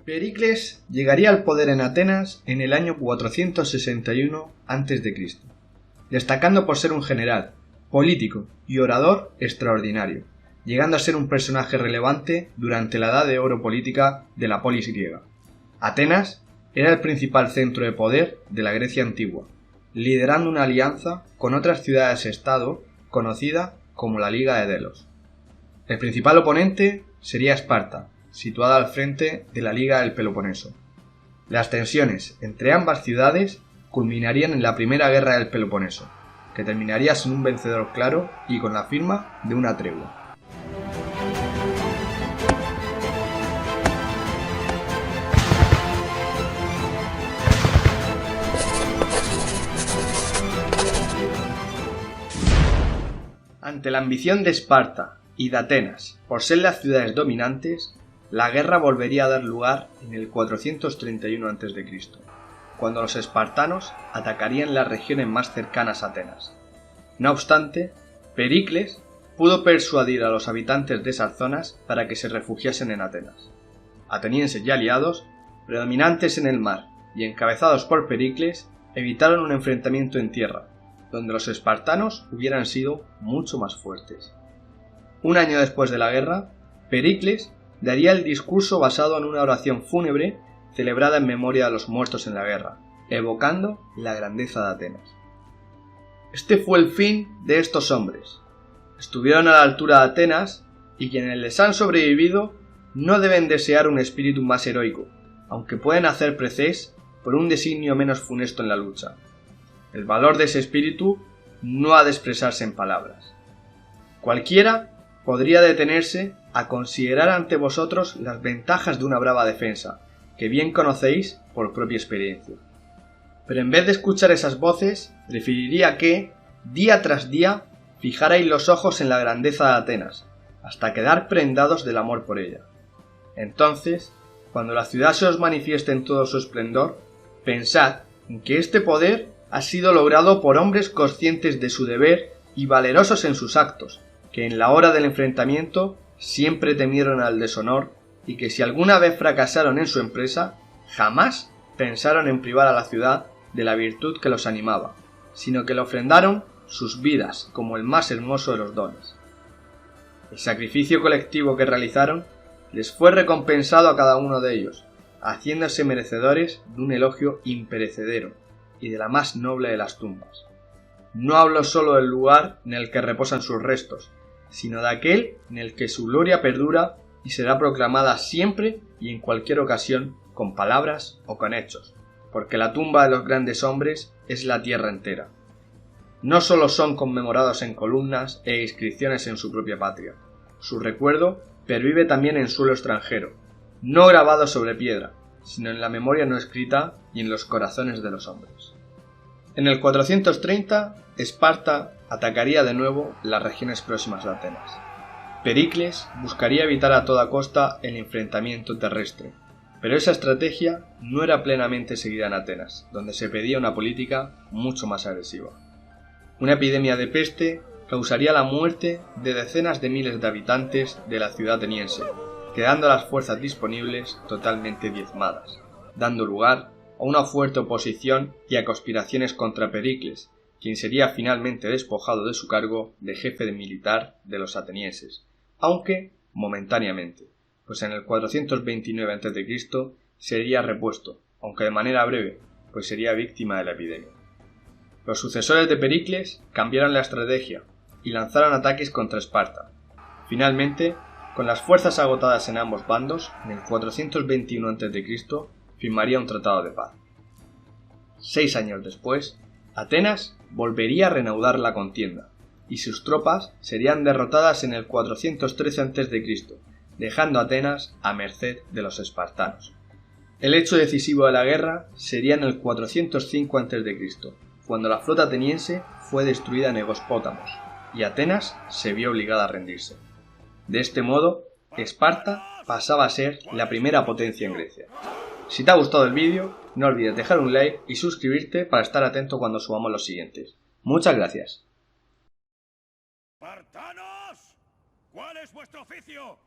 Pericles llegaría al poder en Atenas en el año 461 a.C., destacando por ser un general, político y orador extraordinario, llegando a ser un personaje relevante durante la edad de oro política de la polis griega. Atenas era el principal centro de poder de la Grecia antigua, liderando una alianza con otras ciudades-estado conocida como la Liga de Delos. El principal oponente sería Esparta, situada al frente de la Liga del Peloponeso. Las tensiones entre ambas ciudades culminarían en la Primera Guerra del Peloponeso, que terminaría sin un vencedor claro y con la firma de una tregua. Ante la ambición de Esparta y de Atenas por ser las ciudades dominantes, la guerra volvería a dar lugar en el 431 a.C., cuando los espartanos atacarían las regiones más cercanas a Atenas. No obstante, Pericles pudo persuadir a los habitantes de esas zonas para que se refugiasen en Atenas. Atenienses y aliados, predominantes en el mar y encabezados por Pericles, evitaron un enfrentamiento en tierra, donde los espartanos hubieran sido mucho más fuertes. Un año después de la guerra, Pericles daría el discurso basado en una oración fúnebre celebrada en memoria de los muertos en la guerra, evocando la grandeza de Atenas. Este fue el fin de estos hombres. Estuvieron a la altura de Atenas y quienes les han sobrevivido no deben desear un espíritu más heroico, aunque pueden hacer precés por un designio menos funesto en la lucha. El valor de ese espíritu no ha de expresarse en palabras. Cualquiera podría detenerse a considerar ante vosotros las ventajas de una brava defensa, que bien conocéis por propia experiencia. Pero en vez de escuchar esas voces, preferiría que, día tras día, fijarais los ojos en la grandeza de Atenas, hasta quedar prendados del amor por ella. Entonces, cuando la ciudad se os manifieste en todo su esplendor, pensad en que este poder ha sido logrado por hombres conscientes de su deber y valerosos en sus actos, que en la hora del enfrentamiento siempre temieron al deshonor y que si alguna vez fracasaron en su empresa, jamás pensaron en privar a la ciudad de la virtud que los animaba, sino que le ofrendaron sus vidas como el más hermoso de los dones. El sacrificio colectivo que realizaron les fue recompensado a cada uno de ellos, haciéndose merecedores de un elogio imperecedero y de la más noble de las tumbas. No hablo solo del lugar en el que reposan sus restos, sino de aquel en el que su gloria perdura y será proclamada siempre y en cualquier ocasión con palabras o con hechos, porque la tumba de los grandes hombres es la tierra entera. No solo son conmemorados en columnas e inscripciones en su propia patria, su recuerdo pervive también en suelo extranjero, no grabado sobre piedra, sino en la memoria no escrita y en los corazones de los hombres. En el 430, Esparta atacaría de nuevo las regiones próximas de Atenas. Pericles buscaría evitar a toda costa el enfrentamiento terrestre, pero esa estrategia no era plenamente seguida en Atenas, donde se pedía una política mucho más agresiva. Una epidemia de peste causaría la muerte de decenas de miles de habitantes de la ciudad ateniense, quedando las fuerzas disponibles totalmente diezmadas, dando lugar a una fuerte oposición y a conspiraciones contra Pericles, quien sería finalmente despojado de su cargo de jefe militar de los atenienses, aunque momentáneamente, pues en el 429 a.C. sería repuesto, aunque de manera breve, pues sería víctima de la epidemia. Los sucesores de Pericles cambiaron la estrategia y lanzaron ataques contra Esparta. Finalmente, con las fuerzas agotadas en ambos bandos, en el 421 a.C. firmaría un tratado de paz. 6 años después, Atenas volvería a reanudar la contienda, y sus tropas serían derrotadas en el 413 a.C., dejando a Atenas a merced de los espartanos. El hecho decisivo de la guerra sería en el 405 a.C., cuando la flota ateniense fue destruida en Egospótamos, y Atenas se vio obligada a rendirse. De este modo, Esparta pasaba a ser la primera potencia en Grecia. Si te ha gustado el vídeo, no olvides dejar un like y suscribirte para estar atento cuando subamos los siguientes. Muchas gracias. ¡Espartanos! ¿Cuál es vuestro oficio?